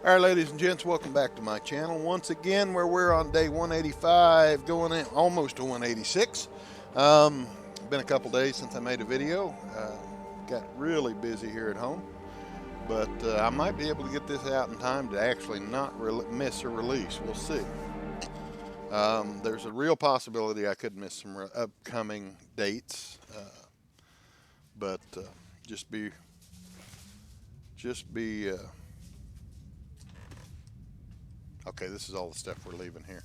All right, ladies and gents, welcome back to my channel once again, where we're on day 185, going in almost to 186. Been a couple days since I made a video. Got really busy here at home, but I might be able to get this out in time to actually not miss a release. We'll see. There's a real possibility I could miss some upcoming dates, but just be okay, this is all the stuff we're leaving here.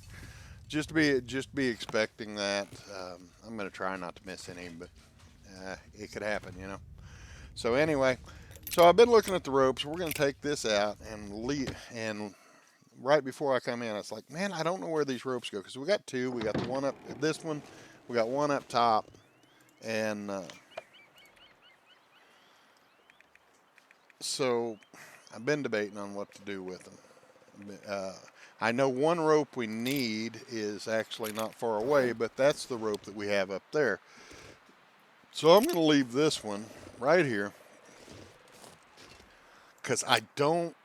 Just be expecting that. I'm going to try not to miss any, but it could happen, you know. So anyway, so I've been looking at the ropes. We're going to take this out and leave. And right before I come in, I was like, man, I don't know where these ropes go, because we got two. We got the one up, this one. We got one up top, and so I've been debating on what to do with them. I know one rope we need is actually not far away, but that's the rope that we have up there. So I'm going to leave this one right here, because I don't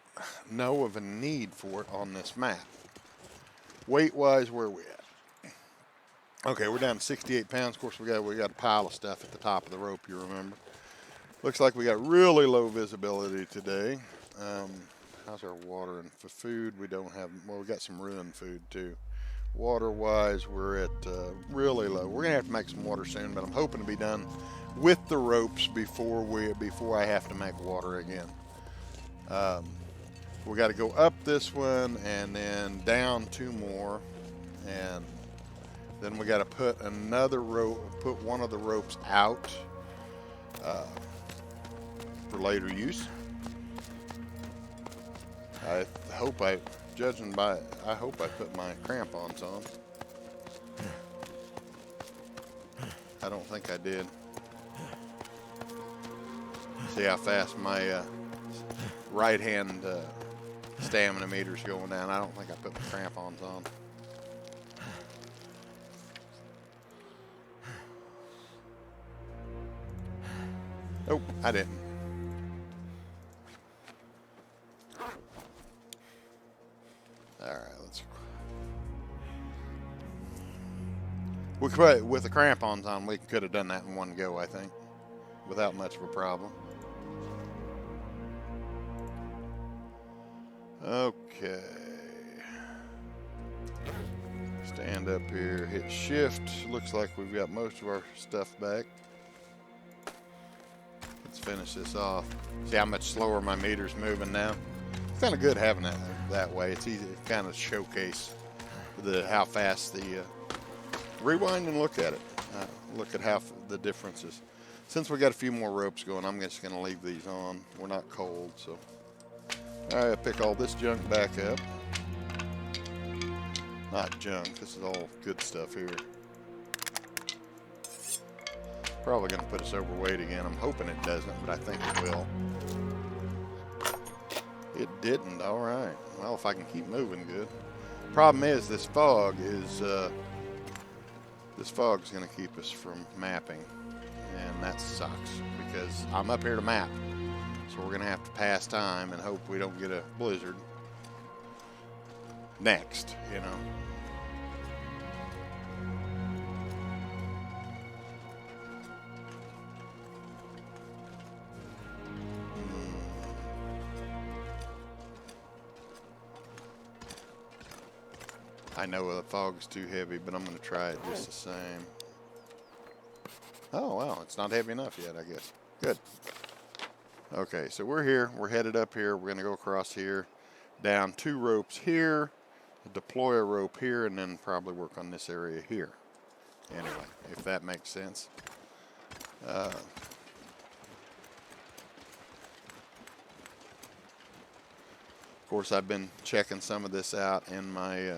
know of a need for it on this map. Weight-wise, where are we at? Okay, we're down to 68 pounds. Of course, we got a pile of stuff at the top of the rope, you remember. Looks like we got really low visibility today. How's our water and for food? We don't have, well, we got some ruined food too. Water-wise, we're at really low. We're gonna have to make some water soon, but I'm hoping to be done with the ropes before I have to make water again. We got to go up this one and then down two more, and then we got to put another rope, put one of the ropes out for later use. I hope I put my crampons on. I don't think I did. See how fast my right hand stamina meter's going down. I don't think I put my crampons on. Oh, I didn't. We could, with the crampons on, we could have done that in one go, I think, without much of a problem. Okay. Stand up here, hit shift. Looks like we've got most of our stuff back. Let's finish this off. See how much slower my meter's moving now? It's kind of good having it that way. It's easy to kind of showcase how fast the rewind and look at it. Look at how the differences. Since we got a few more ropes going, I'm just going to leave these on. We're not cold, so. All right, I pick all this junk back up. Not junk. This is all good stuff here. Probably going to put us overweight again. I'm hoping it doesn't, but I think it will. It didn't. All right. Well, if I can keep moving good. Problem is, this fog is going to keep us from mapping, and that sucks because I'm up here to map. So we're going to have to pass time and hope we don't get a blizzard next, you know. I know the fog's too heavy, but I'm going to try it just the same. Oh, wow, it's not heavy enough yet, I guess. Good. Okay, so we're here. We're headed up here. We're going to go across here, down two ropes here, deploy a rope here, and then probably work on this area here. Anyway, if that makes sense. Of course, I've been checking some of this out in my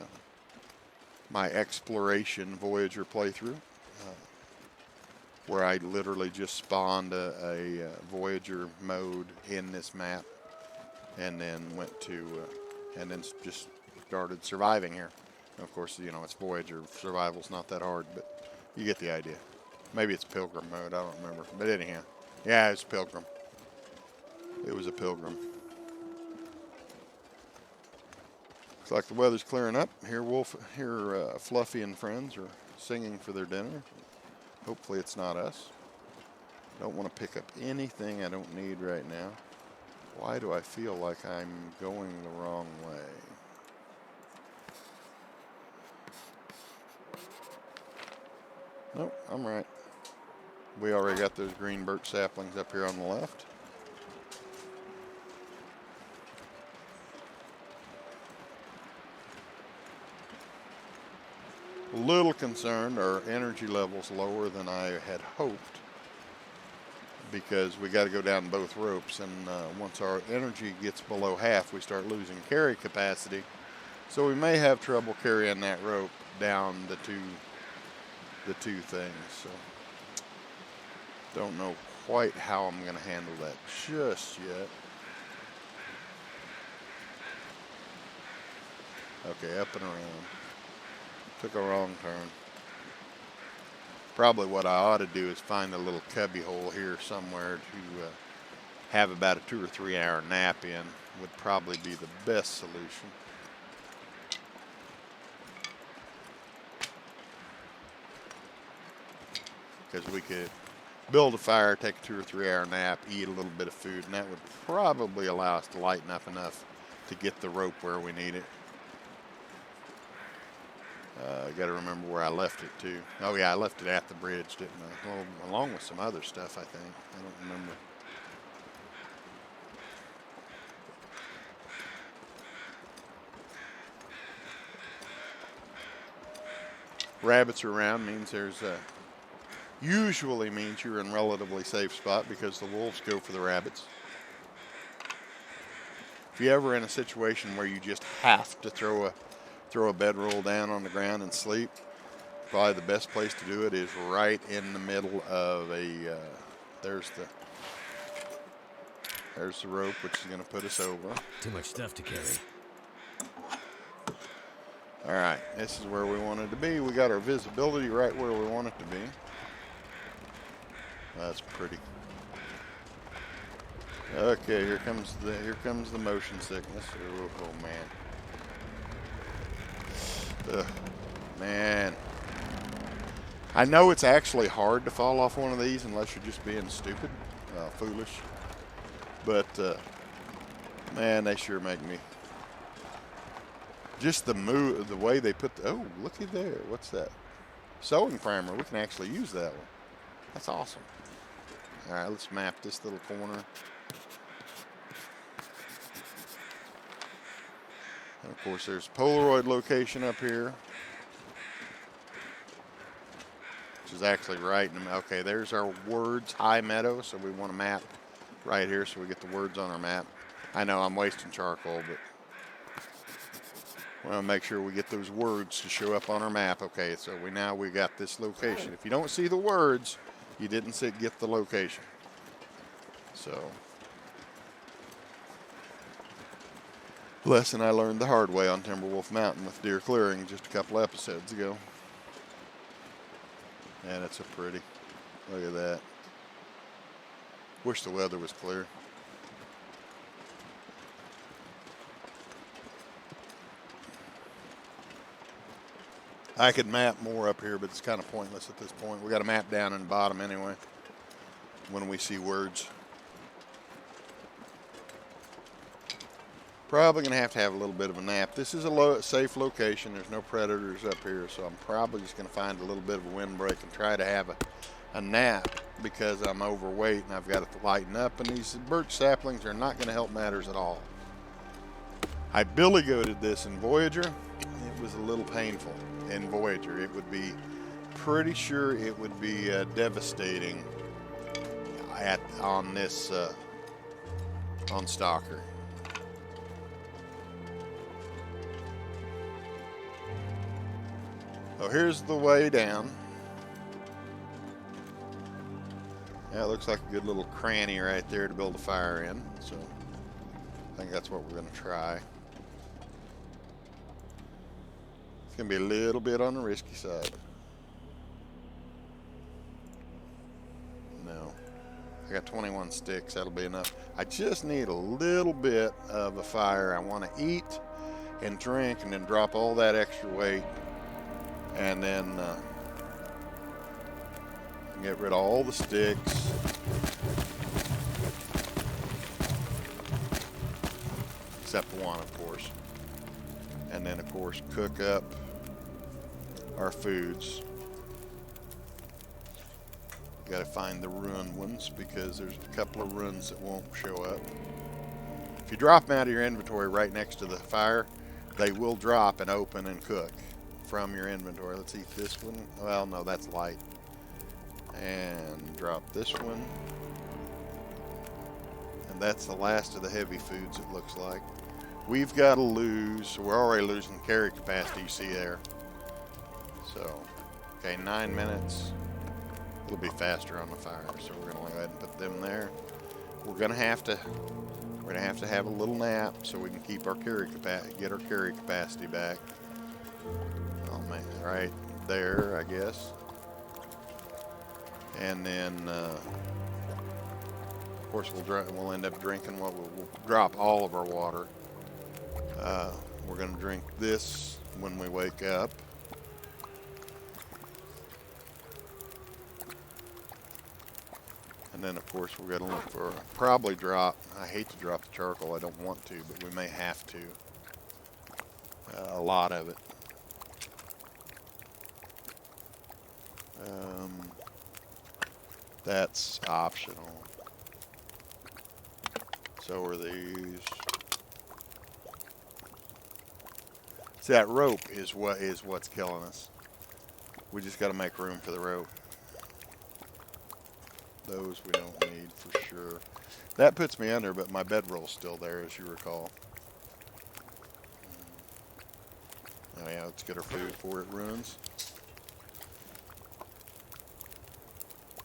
my exploration Voyager playthrough, where I literally just spawned a Voyager mode in this map, and then went to, and then just started surviving here. And of course, you know, it's Voyager. Survival's not that hard, but you get the idea. Maybe it's Pilgrim mode, I don't remember. But anyhow, yeah, it's Pilgrim. It was a Pilgrim. Looks like the weather's clearing up. Here, Fluffy and friends are singing for their dinner. Hopefully it's not us. Don't want to pick up anything I don't need right now. Why do I feel like I'm going the wrong way? Nope, I'm right. We already got those green birch saplings up here on the left. A little concerned, our energy level's lower than I had hoped, because we got to go down both ropes, and once our energy gets below half, we start losing carry capacity. So we may have trouble carrying that rope down the two things. So don't know quite how I'm going to handle that just yet. Okay, up and around. Took a wrong turn. Probably what I ought to do is find a little cubby hole here somewhere to have about a 2 or 3 hour nap in. Would probably be the best solution. Because we could build a fire, take a 2 or 3 hour nap, eat a little bit of food, and that would probably allow us to lighten up enough to get the rope where we need it. I got to remember where I left it too. Oh yeah, I left it at the bridge, didn't I? Well, along with some other stuff, I think. I don't remember. Rabbits are around means usually means you're in a relatively safe spot, because the wolves go for the rabbits. If you're ever in a situation where you just have to throw a bedroll down on the ground and sleep, probably the best place to do it is right in the middle of there's the rope, which is going to put us over. Too much stuff to carry. All right, this is where we wanted to be. We got our visibility right where we want it to be. That's pretty. Okay, here comes the motion sickness. Oh man. Ugh, man. I know it's actually hard to fall off one of these unless you're just being stupid, foolish. But man, they sure make me. Just the way they put oh, looky there. What's that? Sewing primer. We can actually use that one. That's awesome. All right, let's map this little corner. And of course, there's Polaroid location up here, which is actually right in the, okay, there's our words, high meadow, so we want to map right here so we get the words on our map. I know I'm wasting charcoal, but we want to make sure we get those words to show up on our map. Okay, so we got this location. If you don't see the words, you didn't get the location. So, lesson I learned the hard way on Timberwolf Mountain with deer clearing just a couple episodes ago. And it's a pretty. Look at that. Wish the weather was clear. I could map more up here, but it's kind of pointless at this point. We got a map down in the bottom anyway when we see words. Probably going to have a little bit of a nap. This is a safe location. There's no predators up here, so I'm probably just going to find a little bit of a windbreak and try to have a nap, because I'm overweight and I've got to lighten up, and these birch saplings are not going to help matters at all. I billy goated this in Voyager. It was a little painful in Voyager. It would be pretty sure it would be devastating on this on Stalker. So here's the way down. Yeah, it looks like a good little cranny right there to build a fire in. So I think that's what we're going to try. It's going to be a little bit on the risky side. No. I got 21 sticks. That'll be enough. I just need a little bit of a fire. I want to eat, and drink, and then drop all that extra weight, and then get rid of all the sticks. Except one, of course. And then, of course, cook up our foods. You gotta find the ruined ones because there's a couple of ruins that won't show up. If you drop them out of your inventory right next to the fire, they will drop and open and cook from your inventory. Let's eat this one. Well, no, that's light. And drop this one. And that's the last of the heavy foods, it looks like. We've got to lose, so we're already losing carry capacity, you see there. So, okay, 9 minutes. It'll be faster on the fire, so we're gonna go ahead and put them there. We're gonna have to have a little nap so we can keep our get our carry capacity back. Oh man, right there, I guess. And then, of course, we'll end up drinking we'll drop all of our water. We're going to drink this when we wake up. And then, of course, we're going to look for, probably drop, I hate to drop the charcoal, I don't want to, but we may have to. A lot of it. That's optional. So are these. See, that rope is what's killing us. We just got to make room for the rope. Those we don't need for sure. That puts me under, but my bedroll's still there, as you recall. Oh yeah, let's get our food before it ruins.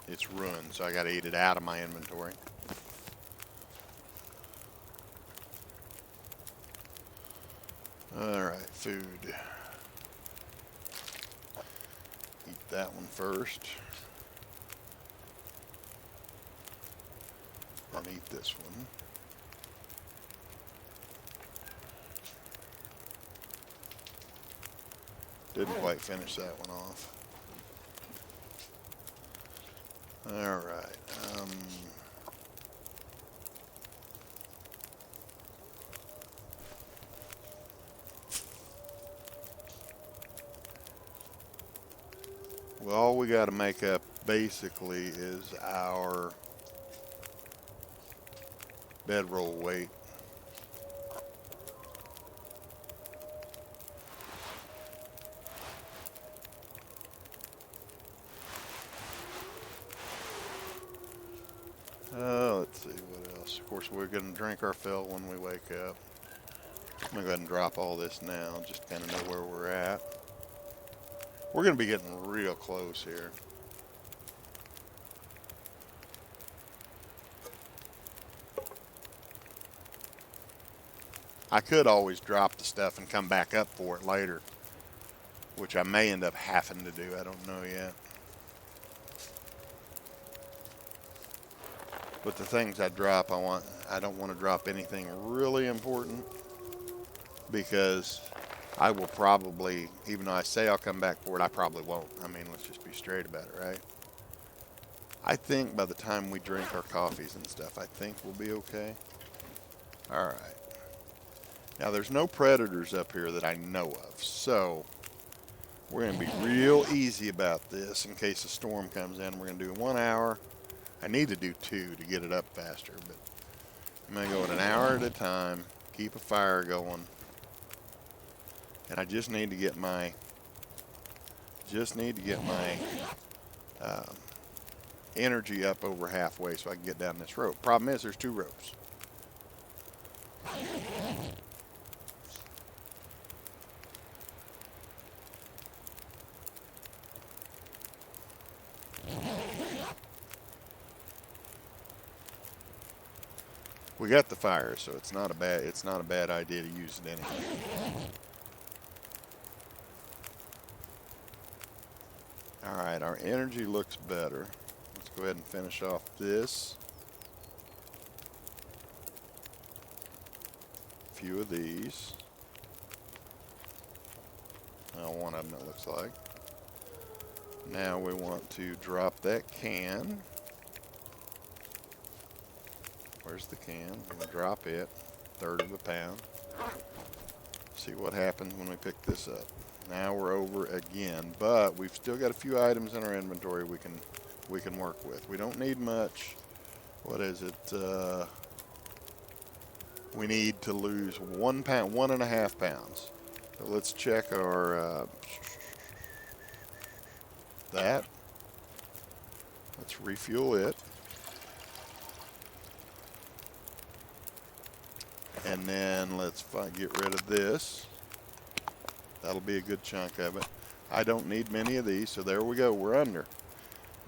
It's ruined, so I got to eat it out of my inventory. Alright, food. Eat that one first. Then eat this one. Didn't quite finish that one off. Alright. Well, all we got to make up basically is our bedroll weight. Let's see what else. Of course, we're going to drink our fill when we wake up. I'm going to go ahead and drop all this now, just to kind of know where we're at. We're going to be getting real close here. I could always drop the stuff and come back up for it later, which I may end up having to do. I don't know yet. But the things I drop, I don't want to drop anything really important, because I will probably, even though I say I'll come back for it, I probably won't. I mean, let's just be straight about it, right? I think by the time we drink our coffees and stuff, I think we'll be okay. All right. Now, there's no predators up here that I know of, so we're going to be real easy about this in case a storm comes in. We're going to do 1 hour. I need to do 2 to get it up faster, but I'm going to go at an hour at a time, keep a fire going, and I just need to get my energy up over halfway so I can get down this rope. Problem is, there's 2 ropes. We got the fire, so it's not a bad idea to use it anyway. All right, our energy looks better. Let's go ahead and finish off this. A few of these. One of them, it looks like. Now we want to drop that can. Where's the can? We're going to drop it, 1/3 of a pound. See what happens when we pick this up. Now we're over again, but we've still got a few items in our inventory we can work with. We don't need much. What is it? We need to lose 1 pound, 1.5 pounds. So let's check our that. Let's refuel it. And then let's get rid of this. That'll be a good chunk of it. I don't need many of these, so there we go. We're under.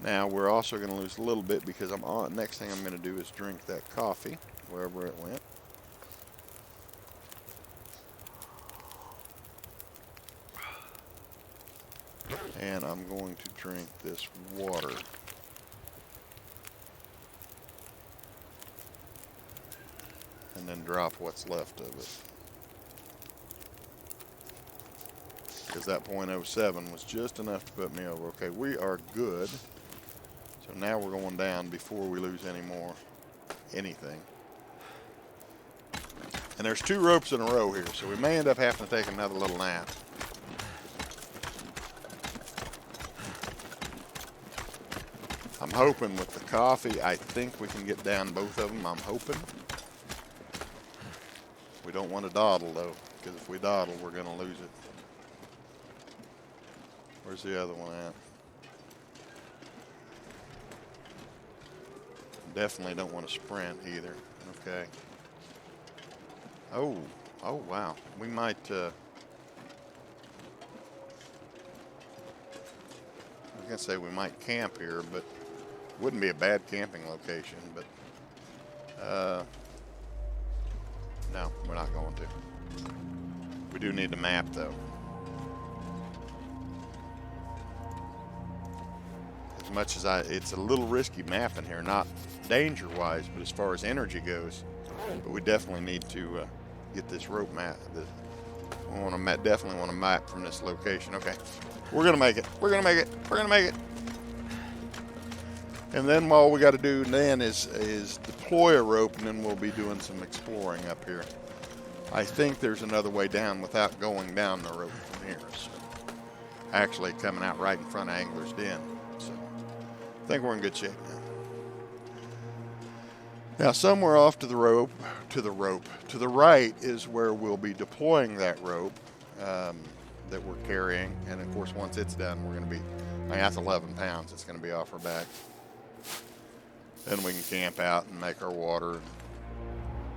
Now we're also going to lose a little bit because next thing I'm going to do is drink that coffee wherever it went. And I'm going to drink this water. And then drop what's left of it. Because that .07 was just enough to put me over. Okay, we are good. So now we're going down before we lose anything. And there's 2 ropes in a row here, so we may end up having to take another little nap. I'm hoping with the coffee, I think we can get down both of them. I'm hoping. We don't want to dawdle though, because if we dawdle, we're going to lose it. Where's the other one at? Definitely don't want to sprint either. Okay. Oh wow. We might, I was going to say we might camp here, but wouldn't be a bad camping location, but no, we're not going to. We do need to map though. As much as it's a little risky mapping here, not danger-wise, but as far as energy goes. But we definitely need to get this rope map. We want to definitely want to map from this location. Okay, we're gonna make it. We're gonna make it. We're gonna make it. And then all we got to do then is deploy a rope, and then we'll be doing some exploring up here. I think there's another way down without going down the rope from here. So actually coming out right in front of Angler's Den. So I think we're in good shape now. Now somewhere off to the right is where we'll be deploying that rope that we're carrying. And of course, once it's done, we're going to be, that's 11 pounds. It's going to be off our back. Then we can camp out and make our water and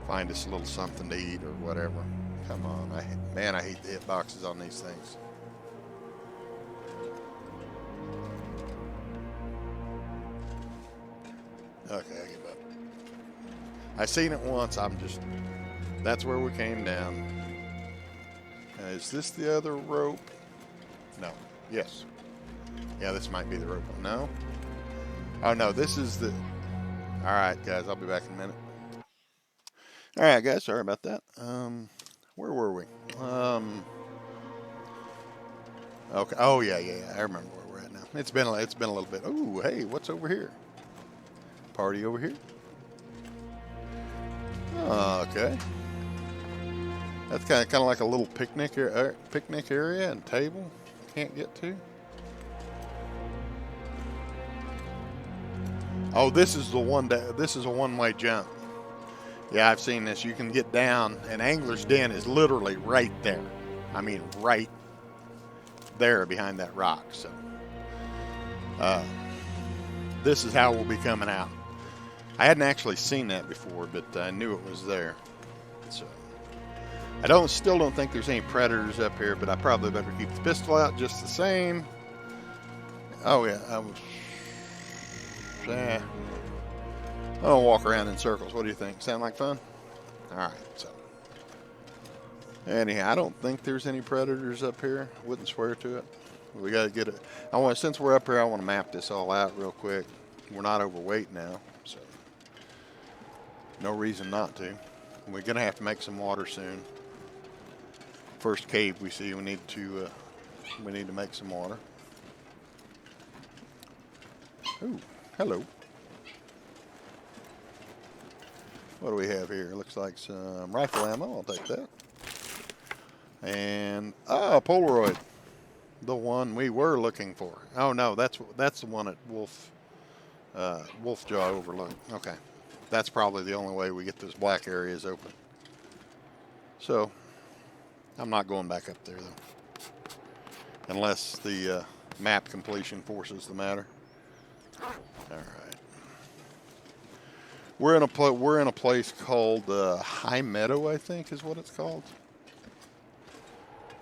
find us a little something to eat or whatever. Come on, I hate the hitboxes on these things. Okay, I give up. I seen it once. That's where we came down. Is this the other rope? No. Yes. Yeah, this might be the rope. No. Oh no, this is the. All right, guys, I'll be back in a minute. All right, guys, sorry about that. Where were we? Okay. Oh yeah. I remember where we're at now. It's been a little bit. Oh, hey, what's over here? Party over here. Okay. That's kind of like a little picnic area and table. Can't get to. Oh, this is a one-way jump. Yeah, I've seen this. You can get down, and Angler's Den is literally right there. I mean, right there behind that rock. So, this is how we'll be coming out. I hadn't actually seen that before, but I knew it was there. So, I still don't think there's any predators up here, but I probably better keep the pistol out just the same. Oh yeah, I'll walk around in circles. What do you think? Sound like fun? All right. So, anyhow, I don't think there's any predators up here. Wouldn't swear to it. We got to get it. Since we're up here, I want to map this all out real quick. We're not overweight now, so no reason not to. We're gonna have to make some water soon. First cave we see, we need to We need to make some water. Ooh, hello. What do we have here? Looks like some rifle ammo. I'll take that. And Polaroid, the one we were looking for. Oh no, that's the one at Wolf Jaw Overlook. Okay, that's probably the only way we get those black areas open. So I'm not going back up there though, unless the map completion forces the matter. All right. We're in a place called High Meadow, I think is what it's called.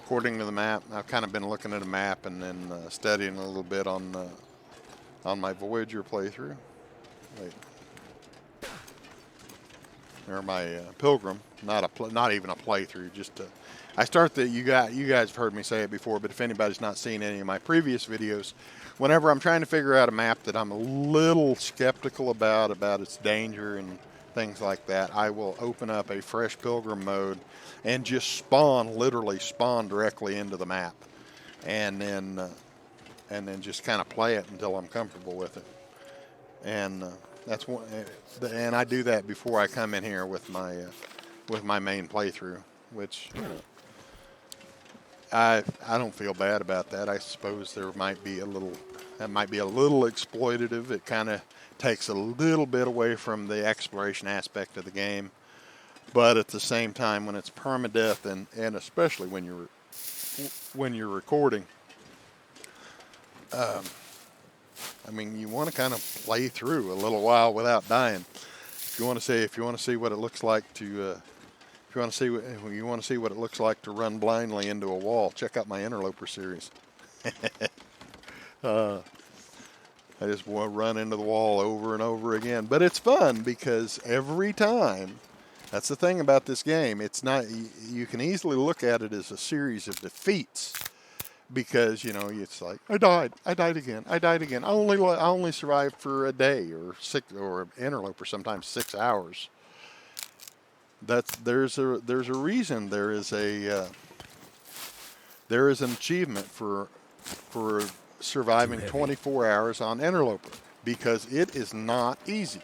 According to the map, I've kind of been looking at a map and then studying a little bit on my Voyager playthrough. Wait, or my Pilgrim, not even a playthrough. Just I start the you guys have heard me say it before, but if anybody's not seen any of my previous videos, whenever I'm trying to figure out a map that I'm a little skeptical about its danger and things like that, I will open up a fresh Pilgrim mode and just literally spawn directly into the map, and then just kind of play it until I'm comfortable with it. And that's one, and I do that before I come in here with my main playthrough, which I don't feel bad about that. I suppose that might be a little exploitative. It kind of takes a little bit away from the exploration aspect of the game, but at the same time, when it's permadeath and especially when you're recording, I mean, you want to kind of play through a little while without dying. If you want to see what it looks like to what it looks like to run blindly into a wall, check out my Interloper series. I just want to run into the wall over and over again, but it's fun because every time. That's the thing about this game. It's not. You can easily look at it as a series of defeats. Because, you know, it's like, I died again. I only survived for a day or Interloper sometimes 6 hours. There's a reason there is an achievement for surviving 24 hours on Interloper, because it is not easy.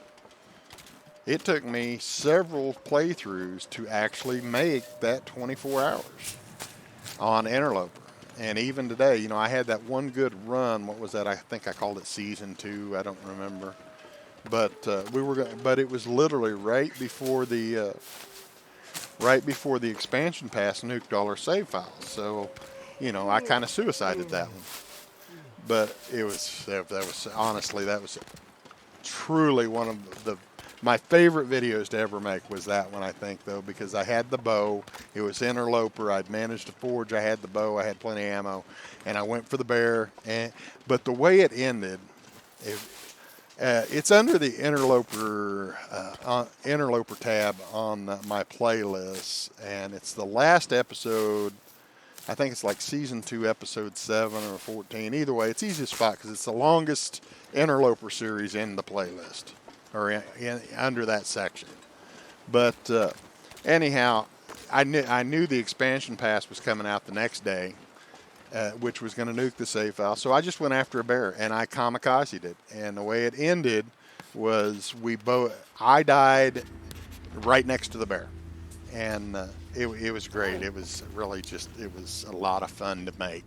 It took me several playthroughs to actually make that 24 hours on Interloper. And even today, you know, I had that one good run. What was that? I think I called it Season 2. I don't remember. But but it was literally right before the expansion pass nuked all our save files. So, you know, I kind of suicided that one. But that was truly one of my favorite videos to ever make was that one, I think, though, because I had the bow. It was Interloper. I'd managed to forge. I had the bow. I had plenty of ammo. And I went for the bear. But the way it ended, it's under the Interloper tab on my playlist. And it's the last episode. I think it's like Season 2, Episode 7 or 14. Either way, it's easy to spot because it's the longest Interloper series in the playlist. Or under that section. But anyhow, I knew the expansion pass was coming out the next day, which was going to nuke the save file. So I just went after a bear, and I kamikazed it. And the way it ended was I died right next to the bear. And it was great. It was really it was a lot of fun to make.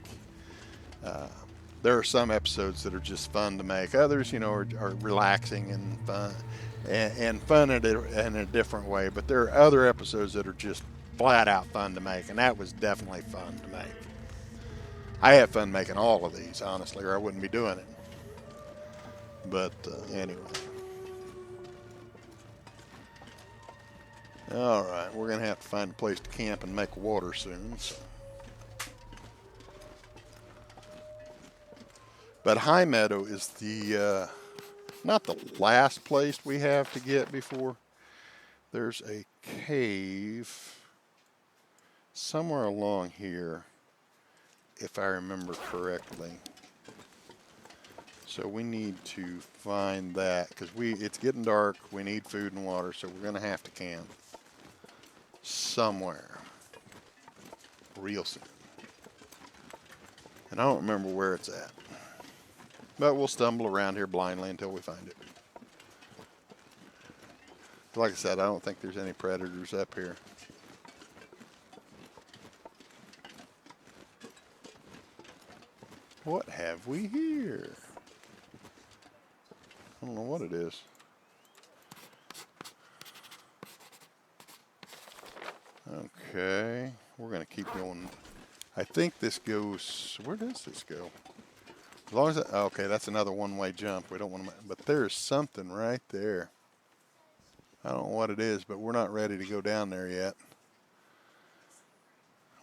There are some episodes that are just fun to make. Others, you know, are relaxing and fun, and fun in a different way. But there are other episodes that are just flat out fun to make, and that was definitely fun to make. I had fun making all of these, honestly, or I wouldn't be doing it. But anyway. All right, we're going to have to find a place to camp and make water soon. So. But High Meadow is not the last place we have to get before. There's a cave somewhere along here, if I remember correctly. So we need to find that because it's getting dark. We need food and water, so we're going to have to camp somewhere real soon. And I don't remember where it's at. But we'll stumble around here blindly until we find it. Like I said, I don't think there's any predators up here. What have we here? I don't know what it is. Okay, we're going to keep going. I think this goes, where does this go? As long as, okay, that's another one-way jump. We don't want to, but there's something right there. I don't know what it is, but we're not ready to go down there yet.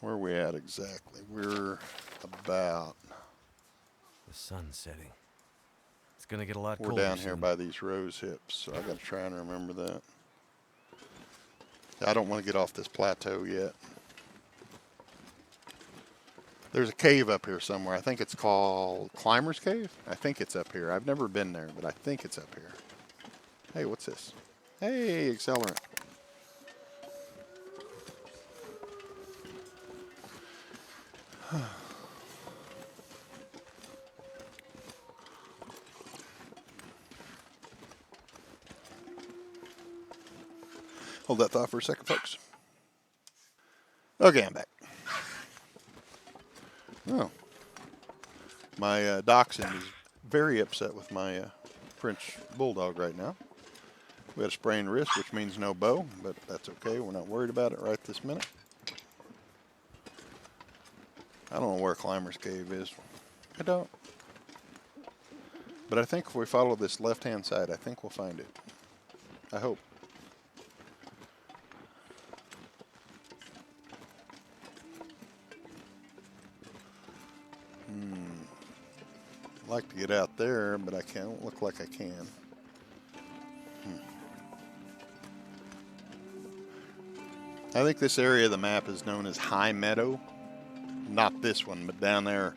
Where are we at exactly? We're about... The sun's setting. It's gonna get a lot colder. We're down here soon. by these rose hips, so I got to try and remember that. I don't want to get off this plateau yet. There's a cave up here somewhere. I think it's called Climber's Cave. I think it's up here. I've never been there, but I think it's up here. Hey, what's this? Hey, accelerant. Hold that thought for a second, folks. Okay, I'm back. Oh. My dachshund is very upset with my French bulldog right now. We had a sprained wrist, which means no bow, but that's okay. We're not worried about it right this minute. I don't know where Climber's Cave is. I don't. But I think if we follow this left-hand side, I think we'll find it. I hope. I'd like to get out there, but I can't. Look like I can. I think this area of the map is known as High Meadow. Not this one, but down there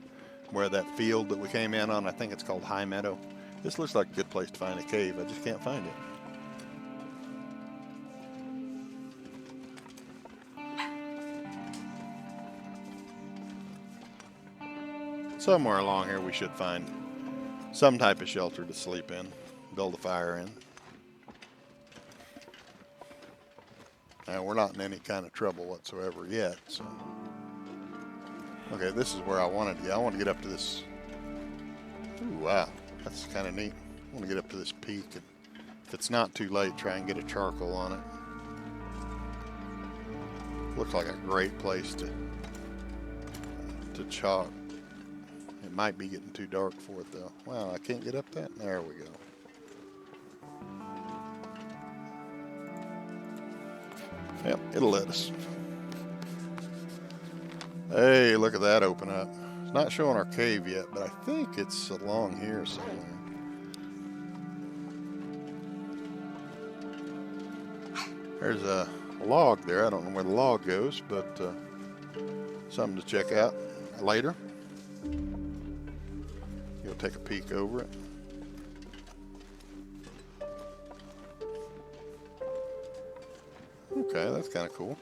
where that field that we came in on, I think it's called High Meadow. This looks like a good place to find a cave. I just can't find it. Somewhere along here we should find some type of shelter to sleep in, build a fire in. Now, we're not in any kind of trouble whatsoever yet, so. Okay, this is where I wanted to get. I want to get up to this. Ooh, wow, that's kind of neat. I want to get up to this peak, and if it's not too late, try and get a charcoal on it. Looks like a great place to chalk. It might be getting too dark for it, though. Wow, I can't get up that? There we go. Yep, it'll let us. Hey, look at that open up. It's not showing our cave yet, but I think it's along here somewhere. There's a log there. I don't know where the log goes, but something to check out later. You'll take a peek over it. Okay, that's kind of cool.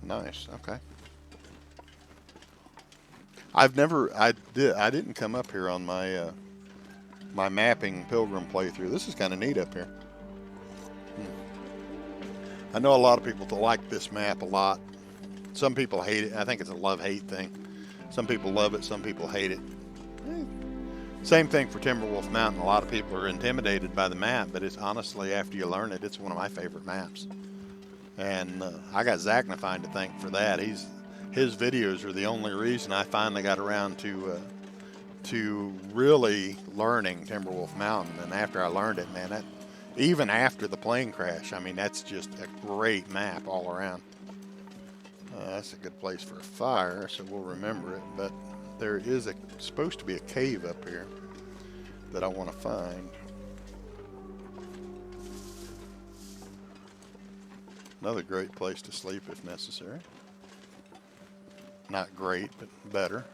Nice. Okay. I didn't come up here on my my mapping pilgrim playthrough. This is kind of neat up here. I know a lot of people like this map a lot. Some people hate it. I think it's a love-hate thing. Some people love it. Some people hate it. Same thing for Timberwolf Mountain. A lot of people are intimidated by the map, but it's honestly, after you learn it, it's one of my favorite maps. And I got Zachnifine to thank for that. His videos are the only reason I finally got around to really learning Timberwolf Mountain. And after I learned it, man, even after the plane crash, I mean, that's just a great map all around. That's a good place for a fire, so we'll remember it. But there is supposed to be a cave up here that I want to find. Another great place to sleep if necessary. Not great, but better.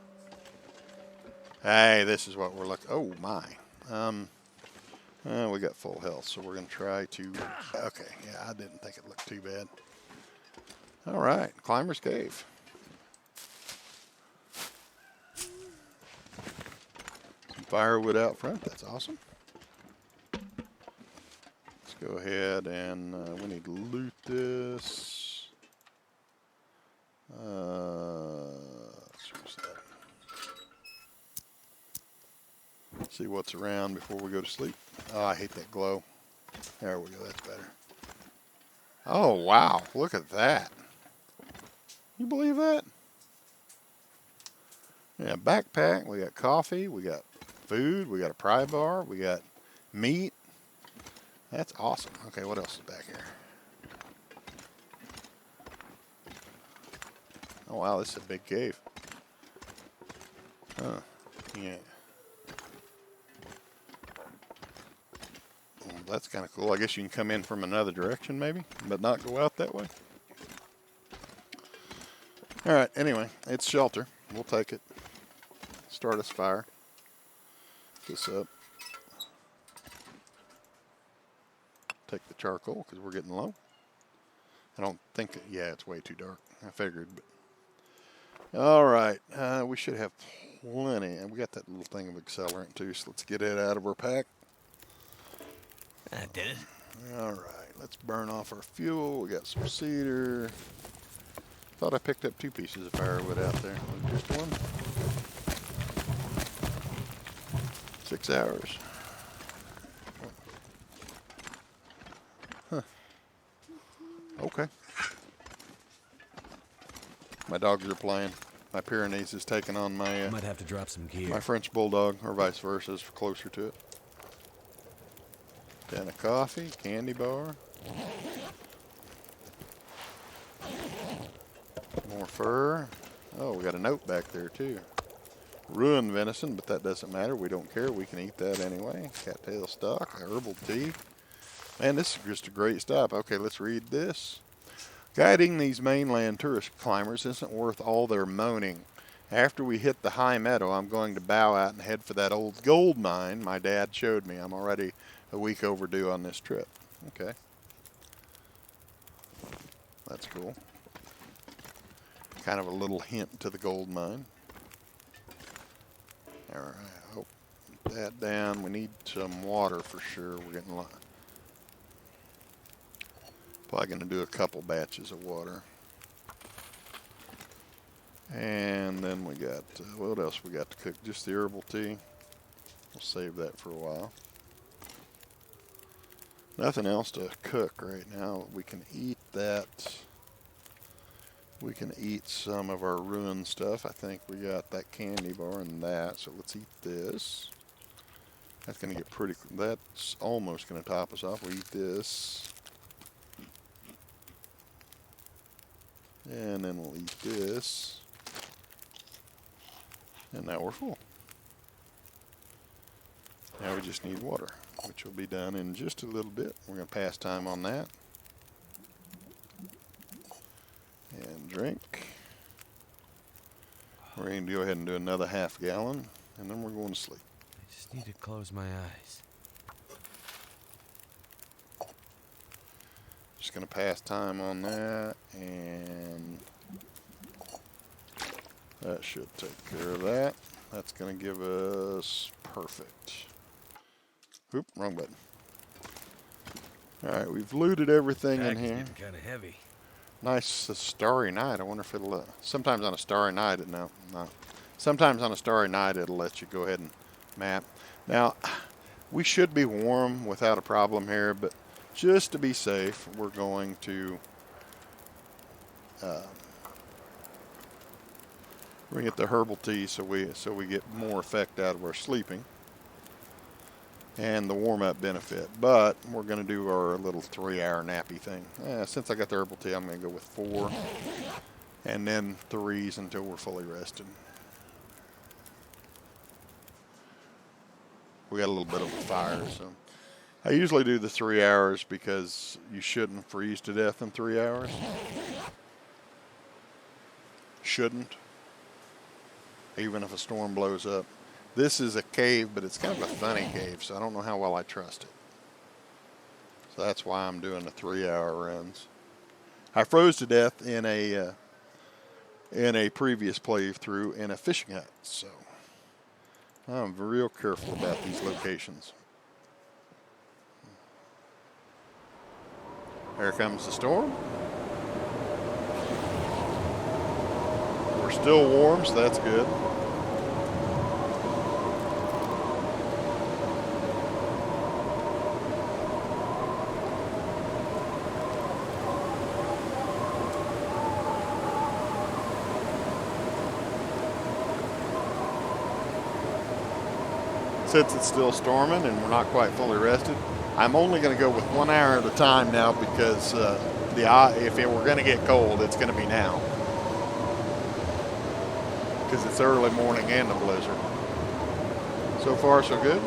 Hey, this is what we're looking. Oh my. We got full health, so we're going to try to. Okay, yeah, I didn't think it looked too bad. All right, Climber's Cave. firewood out front. That's awesome. Let's go ahead and we need to loot this. Let's see what's around before we go to sleep. Oh, I hate that glow. There we go. That's better. Oh, wow. Look at that. You believe that? Yeah, backpack. We got coffee. We got food. We got a pry bar. We got meat. That's awesome. Okay, what else is back here? Oh, wow. This is a big cave. Huh. Yeah. Well, that's kind of cool. I guess you can come in from another direction maybe, but not go out that way. All right, anyway, it's shelter. We'll take it. Start us a fire. This up. Take the charcoal because we're getting low. I don't think, yeah, it's way too dark. I figured, but. All right, we should have plenty. And we got that little thing of accelerant too, so let's get it out of our pack. I did it. All right, let's burn off our fuel. We got some cedar. Thought I picked up 2 pieces of firewood out there. Just one. 6 hours. Huh. Okay. My dogs are playing. My Pyrenees is taking on my Might have to drop some gear. my French bulldog, or vice versa, is closer to it. Then a coffee, candy bar. More fur. Oh, we got a note back there too. Ruined venison, but that doesn't matter. We don't care. We can eat that anyway. Cattail stock, herbal tea. Man, this is just a great stop. Okay, let's read this. Guiding these mainland tourist climbers isn't worth all their moaning. After we hit the high meadow, I'm going to bow out and head for that old gold mine my dad showed me. I'm already a week overdue on this trip. Okay. That's cool. Kind of a little hint to the gold mine. All right, hope that down. We need some water for sure. We're getting a lot. Probably going to do a couple batches of water. And then we got, what else we got to cook? Just the herbal tea. We'll save that for a while. Nothing else to cook right now. We can eat that. We can eat some of our ruined stuff. I think we got that candy bar and that. So let's eat this. That's going to get pretty, that's almost going to top us off. We eat this. And then we'll eat this. And now we're full. Now we just need water, which will be done in just a little bit. We're going to pass time on that. And drink. We're going to go ahead and do another half gallon, and then we're going to sleep. I just need to close my eyes. Just going to pass time on that, and that should take care of that. That's going to give us perfect. Oop, wrong button. All right, we've looted everything in here. Getting kind of heavy. Nice starry night. I wonder if it'll. Sometimes on a starry night, no. Sometimes on a starry night, it'll let you go ahead and map. Now, we should be warm without a problem here, but just to be safe, we're going to get the herbal tea so we get more effect out of our sleeping and the warm-up benefit. But we're going to do our little 3-hour nappy thing. Since I got the herbal tea, I'm going to go with 4 and then 3s until we're fully rested. We got a little bit of a fire, so I usually do the 3 hours because you shouldn't freeze to death in 3 hours. Shouldn't. Even if a storm blows up. This is a cave, but it's kind of a funny cave, so I don't know how well I trust it. So that's why I'm doing the 3-hour runs. I froze to death in a previous playthrough in a fishing hut, so I'm real careful about these locations. Here comes the storm. We're still warm, so that's good. Since it's still storming and we're not quite fully rested, I'm only going to go with 1 hour at a time now because if it were going to get cold, it's going to be now. Because it's early morning and a blizzard. So far, so good.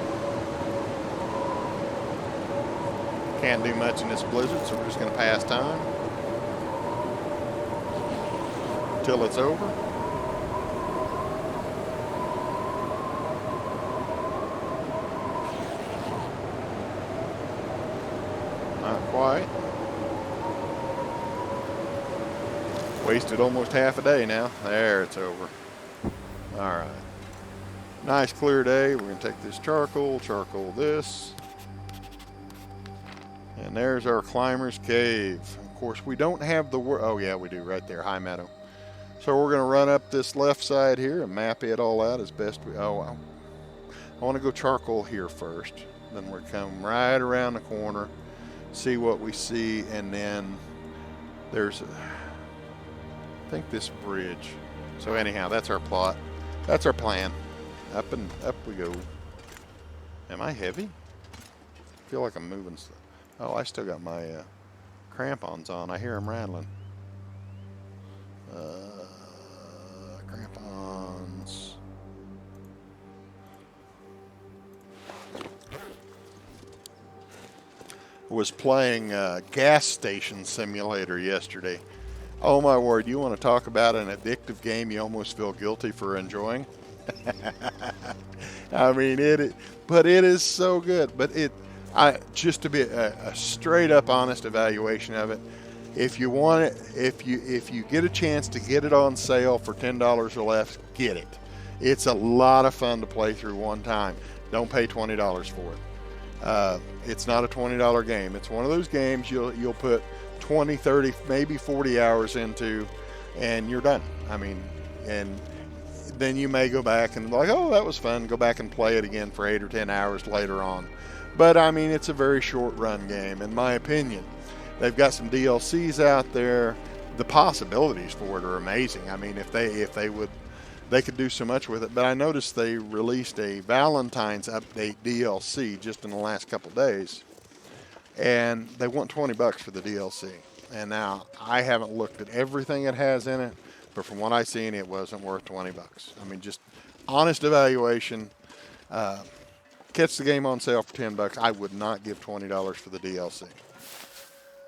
Can't do much in this blizzard, so we're just going to pass time until it's over. Not quite. Wasted almost half a day now. There, it's over. All right. Nice clear day. We're going to take this charcoal this. And there's our climber's cave. Of course, we don't have the oh yeah, we do right there, high meadow. So we're going to run up this left side here and map it all out as best we, I want to go charcoal here first. Then we're come right around the corner, see what we see, and then there's I think this bridge. So anyhow, that's our plot. That's our plan. Up and up we go. Am I heavy? I feel like I'm moving stuff. Oh, I still got my crampons on. I hear them rattling. Crampons. Was playing gas station simulator yesterday. Oh my word, you want to talk about an addictive game you almost feel guilty for enjoying? I mean, but it is so good. But just to be a straight up honest evaluation of it, if you want it, if you get a chance to get it on sale for $10 or less, get it. It's a lot of fun to play through one time. Don't pay $20 for it. It's not a $20 game. It's one of those games you'll put 20, 30, maybe 40 hours into, and you're done. I mean, and then you may go back and like, oh, that was fun. Go back and play it again for 8 or 10 hours later on. But I mean, it's a very short run game, in my opinion. They've got some DLCs out there. The possibilities for it are amazing. I mean, if they would, they could do so much with it. But I noticed they released a Valentine's update DLC just in the last couple days, and they want $20 for the DLC. And now I haven't looked at everything it has in it, but from what I seen, it wasn't worth $20. I mean, just honest evaluation. Catch the game on sale for $10. I would not give $20 for the DLC.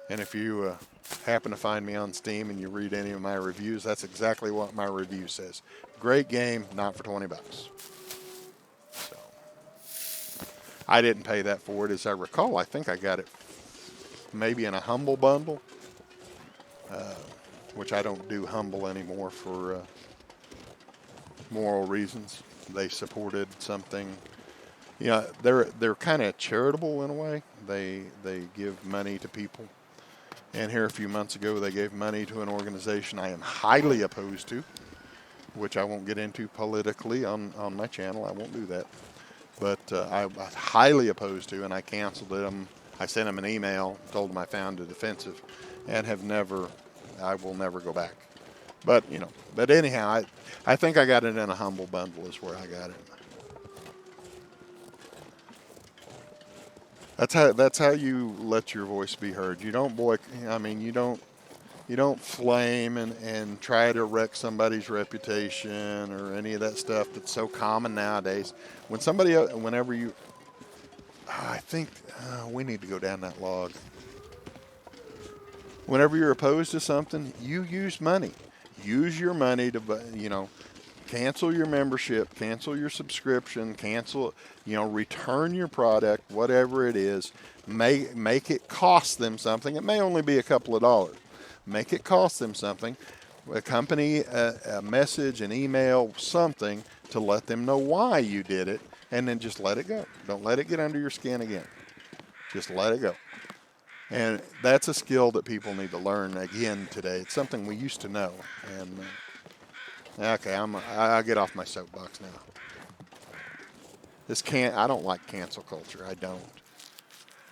And if you happen to find me on Steam and you read any of my reviews, that's exactly what my review says. Great game, not for $20. So I didn't pay that for it, as I recall. I think I got it maybe in a Humble bundle, which I don't do Humble anymore for moral reasons. They supported something. You know, they're kind of charitable in a way. They give money to people. And here a few months ago, they gave money to an organization I am highly opposed to, which I won't get into politically on my channel. I won't do that. But I was highly opposed to, and I canceled it. I sent them an email, told them I found it offensive, and I will never go back. But, you know, but anyhow, I think I got it in a Humble bundle is where I got it. That's how you let your voice be heard. You don't you don't flame and try to wreck somebody's reputation or any of that stuff that's so common nowadays. Whenever you, I think we need to go down that log. Whenever you're opposed to something, you use money. Use your money to, cancel your membership, cancel your subscription, return your product, whatever it is. Make it cost them something. It may only be a couple of dollars. Make it cost them something. A company, a message, an email, something to let them know why you did it, and then just let it go. Don't let it get under your skin again. Just let it go. And that's a skill that people need to learn again today. It's something we used to know. And okay, I get off my soapbox now. I don't like cancel culture. I don't.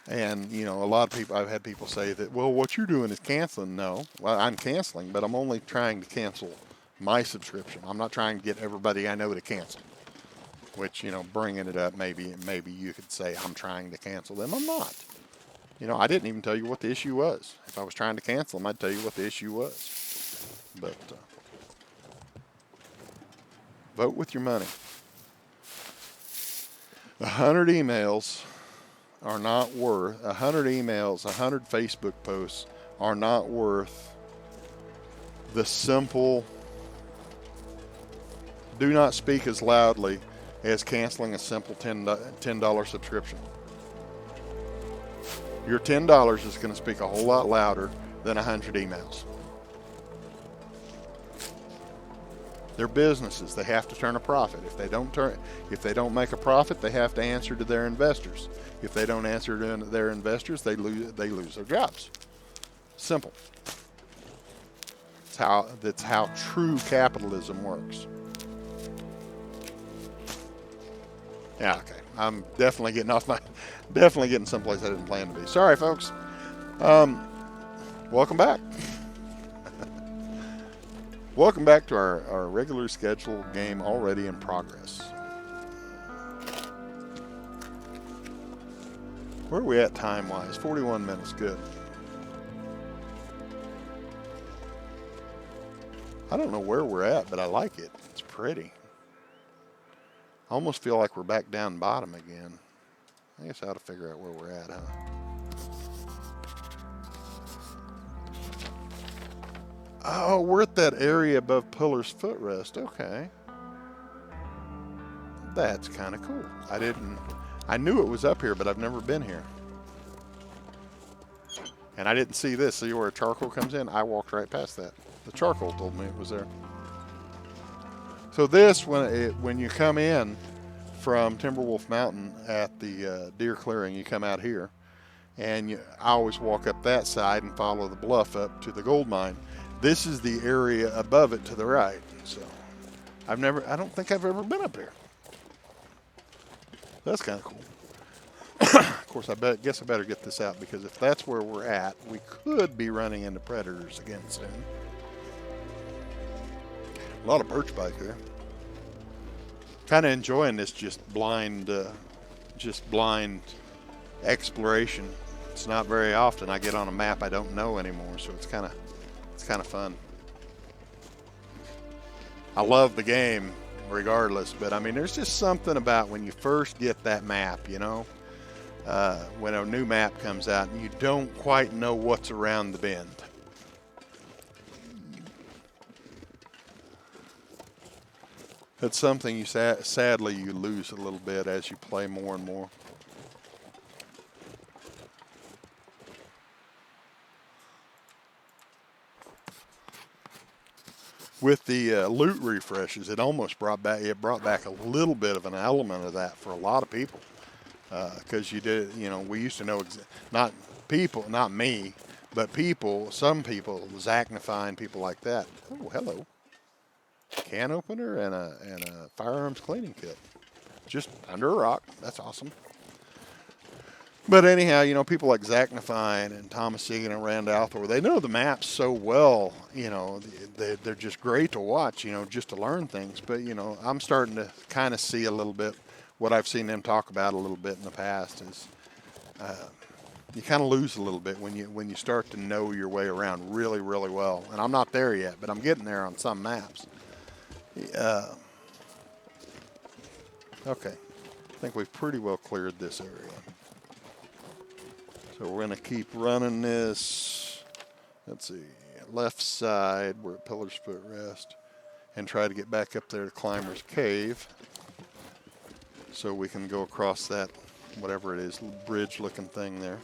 And you know, a lot of people, I've had people say that, well, what you're doing is canceling. No, well, I'm canceling, but I'm only trying to cancel my subscription. I'm not trying to get everybody I know to cancel. Which, you know, bringing it up, maybe you could say I'm trying to cancel them. I'm not. You know, I didn't even tell you what the issue was. If I was trying to cancel them, I'd tell you what the issue was. But vote with your money. 100 emails are not worth, 100 emails, 100 Facebook posts are not worth the simple do not speak as loudly as canceling a simple $10 subscription. Your $10 is going to speak a whole lot louder than 100 emails. They're businesses. They have to turn a profit. If they don't make a profit, they have to answer to their investors. If they don't answer to their investors, they lose their jobs. Simple. That's how true capitalism works. Yeah, okay. I'm definitely getting someplace I didn't plan to be. Sorry, folks. Welcome back. Welcome back to our regular scheduled game already in progress. Where are we at time-wise? 41 minutes, good. I don't know where we're at, but I like it. It's pretty. I almost feel like we're back down bottom again. I guess I ought to figure out where we're at, huh? Oh, we're at that area above Pillar's footrest. Okay. That's kind of cool. I knew it was up here, but I've never been here. And I didn't see this. See where charcoal comes in? I walked right past that. The charcoal told me it was there. So this, when you come in from Timberwolf Mountain at the deer clearing, you come out here. And I always walk up that side and follow the bluff up to the gold mine. This is the area above it to the right. So I don't think I've ever been up here. That's kind of cool. Of course, guess I better get this out, because if that's where we're at, we could be running into predators again soon. A lot of birch back there. Kind of enjoying this just blind exploration. It's not very often I get on a map I don't know anymore, so it's kind of fun. I love the game regardless, but I mean, there's just something about when you first get that map, you know, when a new map comes out and you don't quite know what's around the bend. It's something you sadly you lose a little bit as you play more and more. With the loot refreshes, it almost brought back a little bit of an element of that for a lot of people, because we used to know not me, but some people, Zachnify and people like that. Oh, hello, can opener and a firearms cleaning kit, just under a rock. That's awesome. But anyhow, people like Zachnify and Thomas Egan and Rand Althor, they know the maps so well, they're just great to watch, just to learn things. But, I'm starting to kind of see a little bit what I've seen them talk about a little bit in the past is you kind of lose a little bit when you start to know your way around really, really well. And I'm not there yet, but I'm getting there on some maps. Okay, I think we've pretty well cleared this area. So we're going to keep running this, let's see, left side, we're at Pillar's Footrest, and try to get back up there to Climber's Cave so we can go across that, whatever it is, bridge-looking thing there.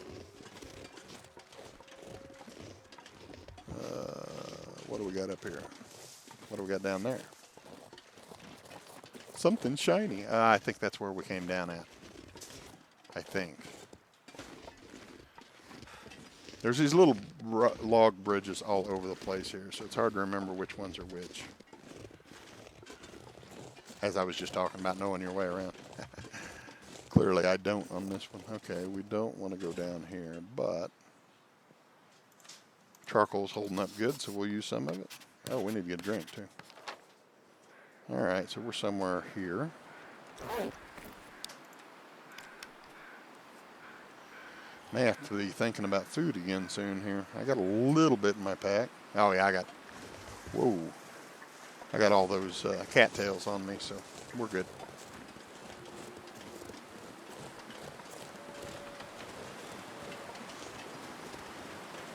What do we got up here? What do we got down there? Something shiny. I think that's where we came down at. I think. There's these little log bridges all over the place here, so it's hard to remember which ones are which. As I was just talking about knowing your way around. Clearly I don't on this one. Okay, we don't want to go down here, but charcoal's holding up good, so we'll use some of it. Oh, we need to get a drink too. All right, so we're somewhere here. May have to be thinking about food again soon here. I got a little bit in my pack. Oh yeah, I got all those cattails on me, so we're good.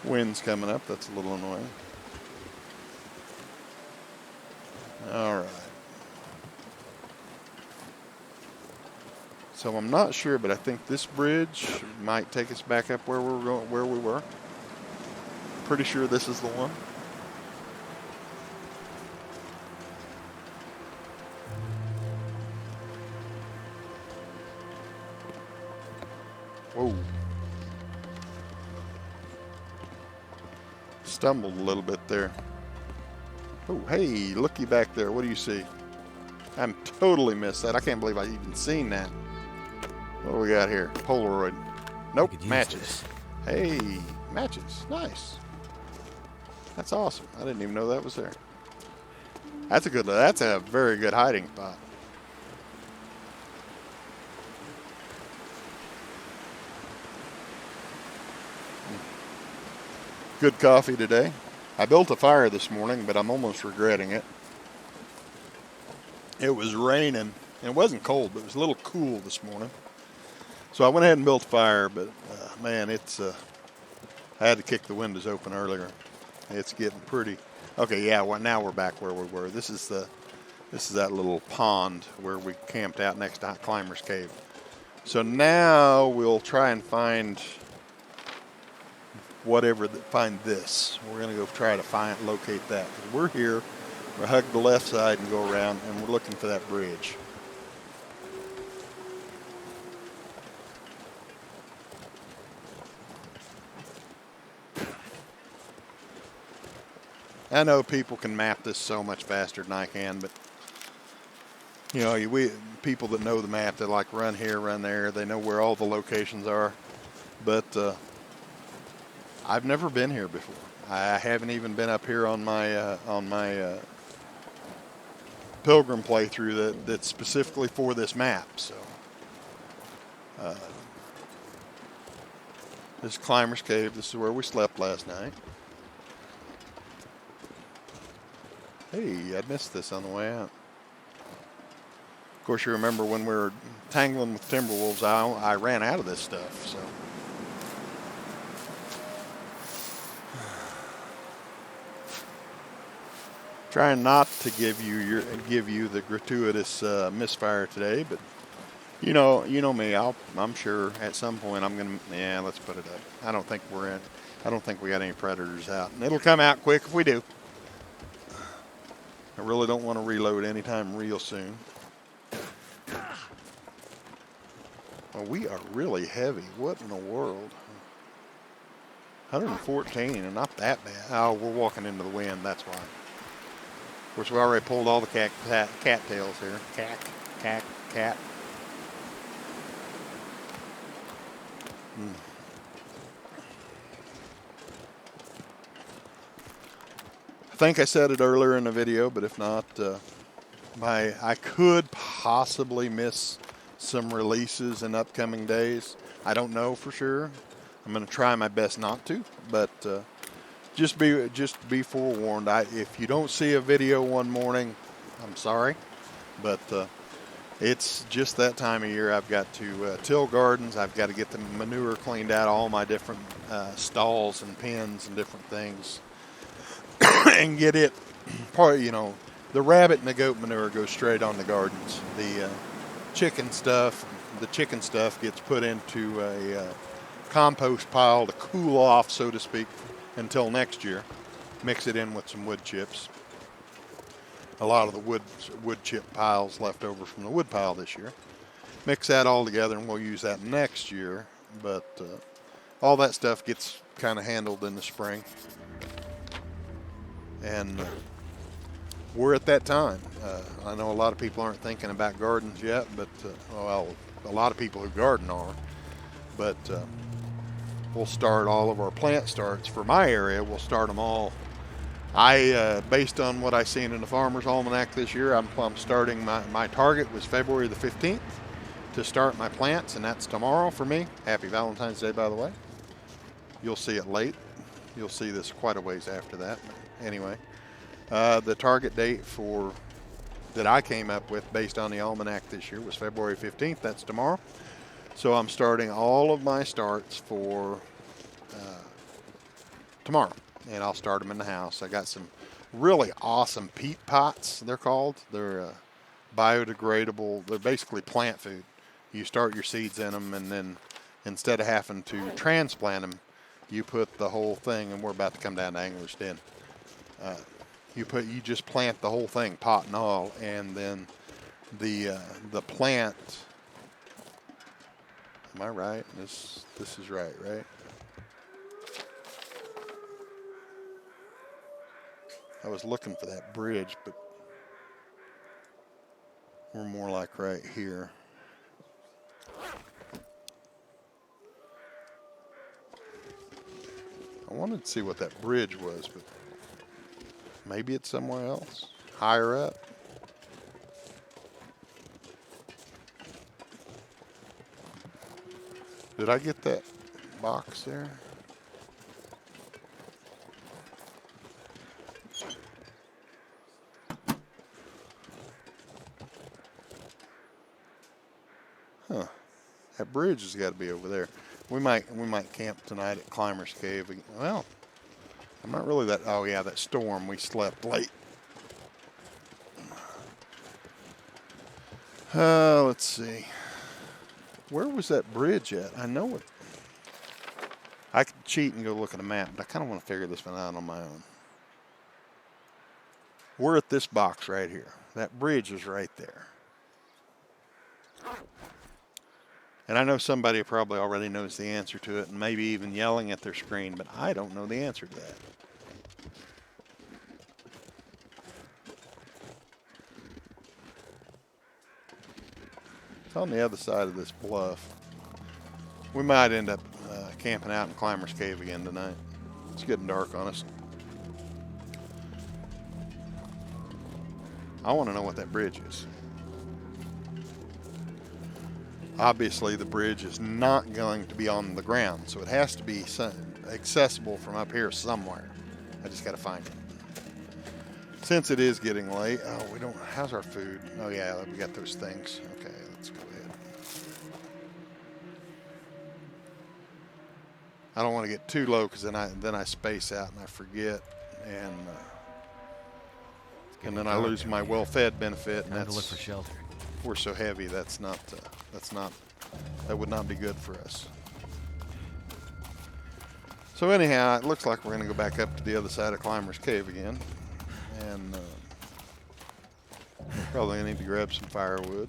Wind's coming up, that's a little annoying. All right. So I'm not sure, but I think this bridge might take us back up where we were. Pretty sure this is the one. Whoa. Stumbled a little bit there. Oh, hey, looky back there. What do you see? I'm totally missed that. I can't believe I even seen that. What do we got here? Polaroid. Nope, matches. Hey, matches. Nice. That's awesome. I didn't even know that was there. That's a very good hiding spot. Good coffee today. I built a fire this morning, but I'm almost regretting it. It was raining, and it wasn't cold, but it was a little cool this morning. So I went ahead and built a fire, but man, I had to kick the windows open earlier. It's getting pretty. Okay, yeah, well, now we're back where we were. This is that little pond where we camped out next to Climber's Cave. So now we'll try and find find this. We're gonna go try to locate that. We're here, we're hugged the left side and go around, and we're looking for that bridge. I know people can map this so much faster than I can, but you know, people that know the map, they like run here, run there. They know where all the locations are, but I've never been here before. I haven't even been up here on my Pilgrim playthrough that's specifically for this map. So this is Climber's Cave. This is where we slept last night. Hey, I missed this on the way out. Of course, you remember when we were tangling with timberwolves, I ran out of this stuff. So. Trying not to give you the gratuitous misfire today, but you know me. I'm sure at some point I'm gonna. Yeah, let's put it up. I don't think we got any predators out, and it'll come out quick if we do. I really don't want to reload anytime real soon. Well, we are really heavy. What in the world? 114 and not that bad. Oh, we're walking into the wind. That's why. Of course, we already pulled all the cattails here. Cat. I think I said it earlier in the video, but if not, I could possibly miss some releases in upcoming days. I don't know for sure. I'm going to try my best not to, but just be forewarned. If you don't see a video one morning, I'm sorry, but it's just that time of year. I've got to till gardens. I've got to get the manure cleaned out, all my different stalls and pens and different things. And get it, the rabbit and the goat manure goes straight on the gardens. The chicken stuff gets put into a compost pile to cool off, so to speak, until next year. Mix it in with some wood chips. a lot of the wood chip piles left over from the wood pile this year. Mix that all together and we'll use that next year. But all that stuff gets kind of handled in the spring. And we're at that time. I know a lot of people aren't thinking about gardens yet, but well, a lot of people who garden are. But we'll start all of our plant starts for my area. We'll start them all. Based on what I seen in the Farmer's Almanac this year, I'm starting my target was February the 15th to start my plants, and that's tomorrow for me. Happy Valentine's Day, by the way. You'll see it late. You'll see this quite a ways after that. But anyway, the target date that I came up with based on the almanac this year was February 15th. That's tomorrow. So I'm starting all of my starts for tomorrow, and I'll start them in the house. I got some really awesome peat pots, they're called. They're biodegradable. They're basically plant food. You start your seeds in them, and then instead of having to transplant them, you put the whole thing, and we're about to come down to Angler's Den. You just plant the whole thing, pot and all, and then the plant. Am I right? This is right? I was looking for that bridge, but we're more like right here. I wanted to see what that bridge was, but maybe it's somewhere else, higher up. Did I get that box there? Huh. That bridge has got to be over there. We might camp tonight at Climber's Cave. Well, I'm not really that. Oh yeah, that storm. We slept late. Let's see. Where was that bridge at? I know it. I could cheat and go look at a map, but I kind of want to figure this one out on my own. We're at this box right here. That bridge is right there. And I know somebody probably already knows the answer to it and maybe even yelling at their screen, but I don't know the answer to that. It's on the other side of this bluff. We might end up camping out in Climber's Cave again tonight. It's getting dark on us. I want to know what that bridge is. Obviously, the bridge is not going to be on the ground, so it has to be accessible from up here somewhere. I just got to find it. Since it is getting late, how's our food? Oh yeah, we got those things. Okay, let's go ahead. I don't want to get too low because then I space out and I forget, and then I lose my well-fed benefit. And Time to look for shelter. We're so heavy that would not be good for us. So anyhow, it looks like we're going to go back up to the other side of Climber's Cave again, and probably need to grab some firewood.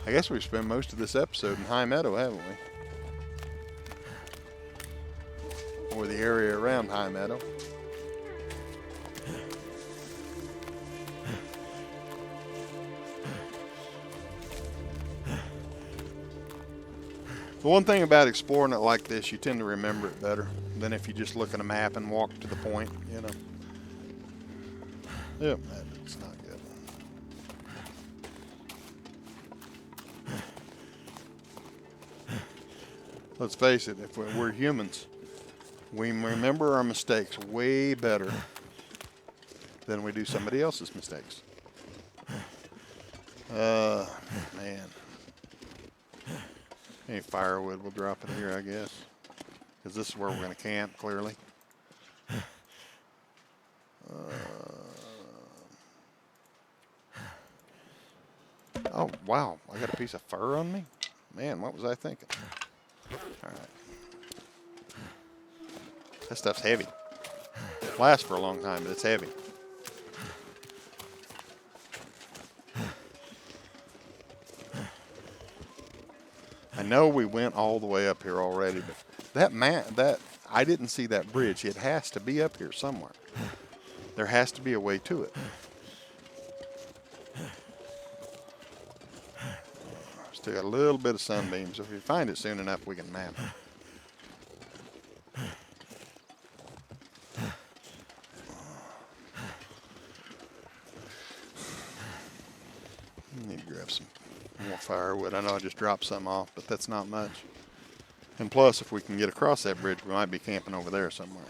I guess we've spent most of this episode in High Meadow, haven't we? Or the area around High Meadow. The one thing about exploring it like this, you tend to remember it better than if you just look at a map and walk to the point, you know. Yep, that's not good. Let's face it, if we're humans, we remember our mistakes way better than we do somebody else's mistakes. Man. Any firewood, we'll drop it here, I guess. Because this is where we're going to camp, clearly. Oh, wow. I got a piece of fur on me? Man, what was I thinking? All right. That stuff's heavy. Lasts for a long time, but it's heavy. I know we went all the way up here already, but that I didn't see that bridge. It has to be up here somewhere. There has to be a way to it. Still got a little bit of sunbeam, so if you find it soon enough, we can map it. Need to grab some more firewood. I know I just dropped some off, but that's not much. And plus, if we can get across that bridge, we might be camping over there somewhere.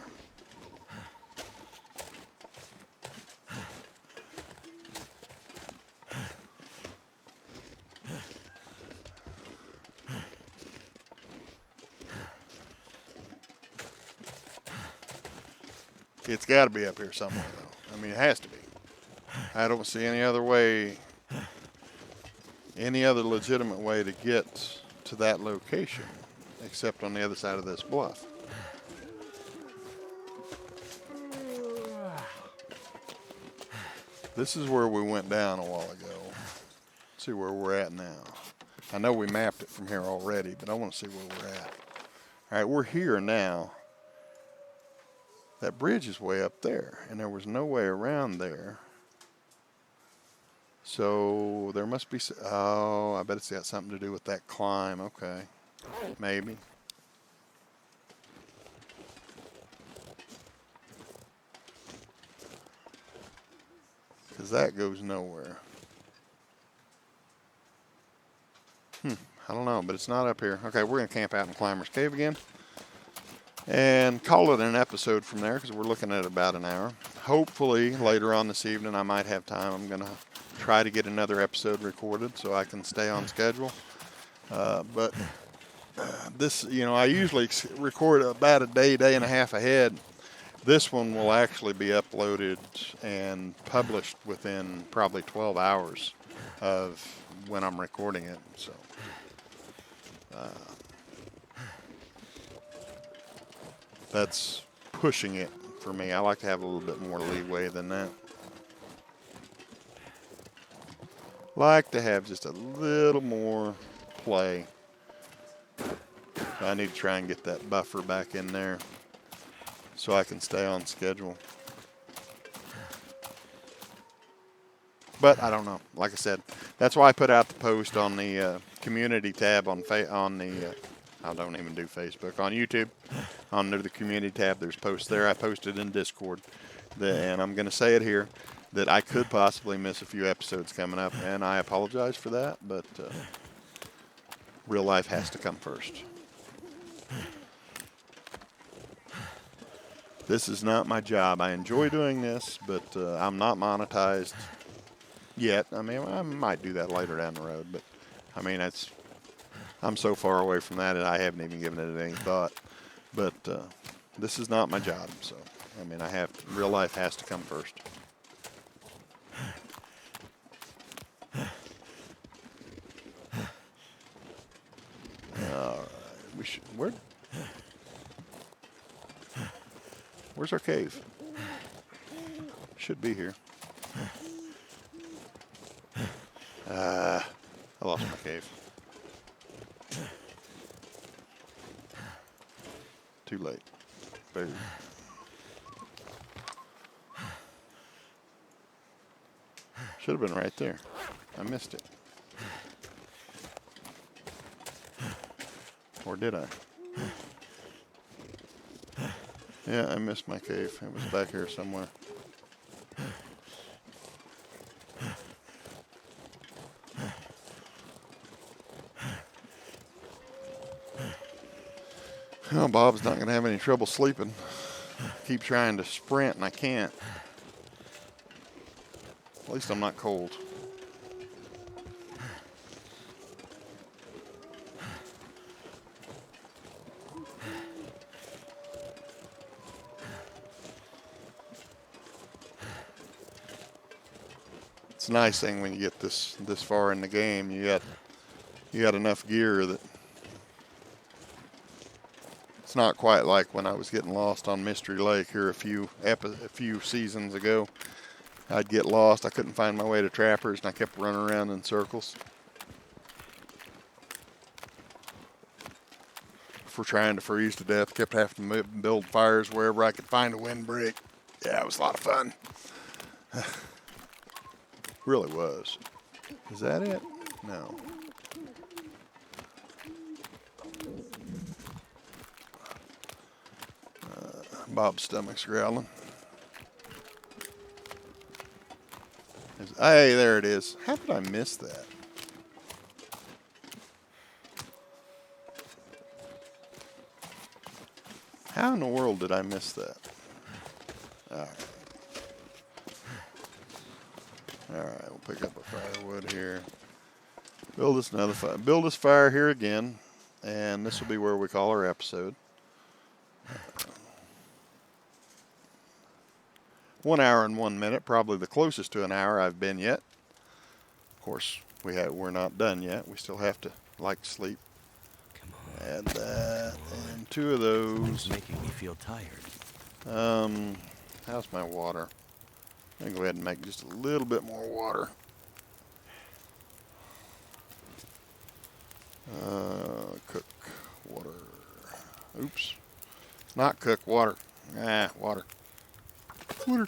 It's got to be up here somewhere, though. I mean, it has to be. I don't see any other way, any other legitimate way to get to that location, except on the other side of this bluff. This is where we went down a while ago. Let's see where we're at now. I know we mapped it from here already, but I want to see where we're at. All right, we're here now. That bridge is way up there, and there was no way around there. So there must be, oh, I bet it's got something to do with that climb. Okay, maybe. Because that goes nowhere. I don't know, but it's not up here. Okay, we're going to camp out in Climber's Cave again. And call it an episode from there because we're looking at about an hour. Hopefully later on this evening I might have time. I'm going to try to get another episode recorded so I can stay on schedule. But this, you know, I usually record about a day, day and a half ahead. This one will actually be uploaded and published within probably 12 hours of when I'm recording it. So. That's pushing it for me. I like to have a little bit more leeway than that. Like to have just a little more play. I need to try and get that buffer back in there so I can stay on schedule. But I don't know. Like I said, that's why I put out the post on the community tab on I don't even do Facebook. On YouTube, under the community tab, there's posts there. I posted in Discord, and I'm going to say it here, that I could possibly miss a few episodes coming up, and I apologize for that, but real life has to come first. This is not my job. I enjoy doing this, but I'm not monetized yet. I mean, I might do that later down the road, but I mean, I'm so far away from that, and I haven't even given it any thought. But this is not my job, so I mean, real life has to come first. All right, where's our cave? Should be here. I lost my cave. Too late. Boom. Should have been right there. I missed it. Or did I? Yeah, I missed my cave. It was back here somewhere. Well, Bob's not going to have any trouble sleeping. Keep trying to sprint and I can't. At least I'm not cold. It's a nice thing when you get this far in the game. You got you got enough gear that it's not quite like when I was getting lost on Mystery Lake here a few seasons ago. I'd get lost. I couldn't find my way to trappers, and I kept running around in circles for trying to freeze to death. Kept having to build fires wherever I could find a windbreak. Yeah, it was a lot of fun. Really was. Is that it? No. Bob's stomach's growling. Hey, there it is. How did I miss that? How in the world did I miss that? All right. All right, we'll pick up a firewood here. Build us another fire. Build us fire here again, and this will be where we call our episode. 1 hour and 1 minute, probably the closest to an hour I've been yet. Of course, we're not done yet. We still have to sleep. Come on. Add that and 2 of those. It's making me feel tired. How's my water? I'm gonna go ahead and make just a little bit more water. Cook water. Oops. Not cook water. Water. Water.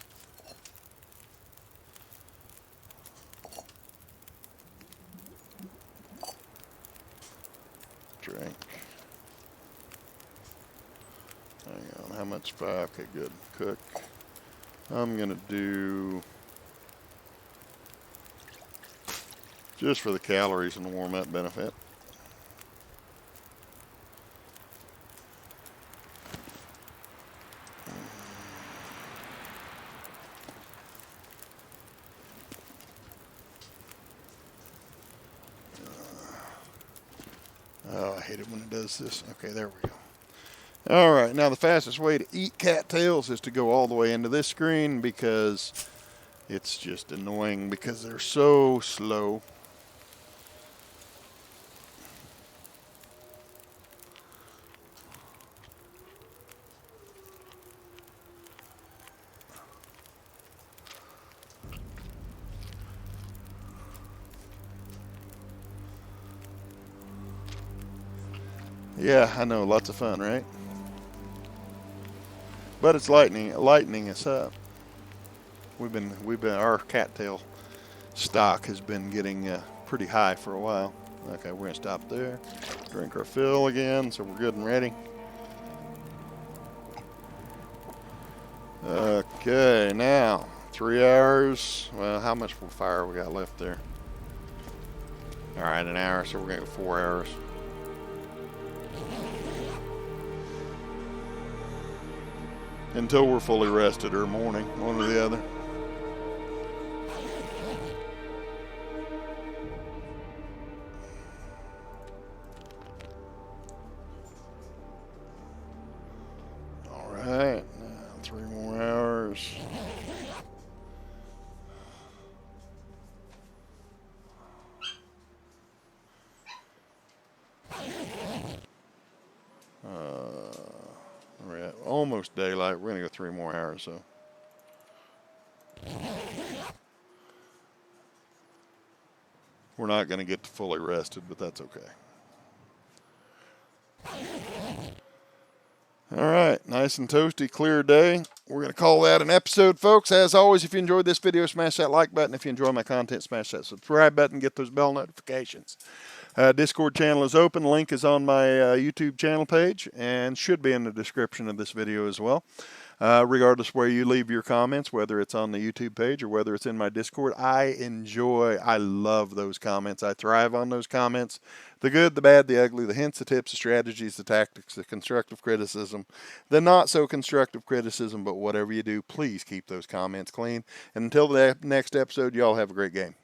Drink. Hang on. How much fire? Okay, good. Cook. I'm gonna do just for the calories and the warm up benefit. Oh, I hate it when it does this. Okay, there we go. All right, now the fastest way to eat cattails is to go all the way into this screen because it's just annoying because they're so slow. Yeah, I know, lots of fun, right? But it's lightening us up. Our cattail stock has been getting pretty high for a while. Okay, we're gonna stop there, drink our fill again, so we're good and ready. Okay, now 3 hours. Well, how much fire we got left there? All right, an hour, so we're gonna go 4 hours. Until we're fully rested or morning, one or the other. All right, now 3 more hours. We're at almost daylight. We're gonna go 3 more hours, so. We're not gonna get to fully rested, but that's okay. All right, nice and toasty, clear day. We're going to call that an episode, folks. As always, if you enjoyed this video, smash that like button. If you enjoy my content, smash that subscribe button. Get those bell notifications. Discord channel is open. Link is on my YouTube channel page and should be in the description of this video as well. Regardless where you leave your comments, whether it's on the YouTube page or whether it's in my Discord, I love those comments. I thrive on those comments. The good, the bad, the ugly, the hints, the tips, the strategies, the tactics, the constructive criticism, the not so constructive criticism, but whatever you do, please keep those comments clean. And until the next episode, y'all have a great game.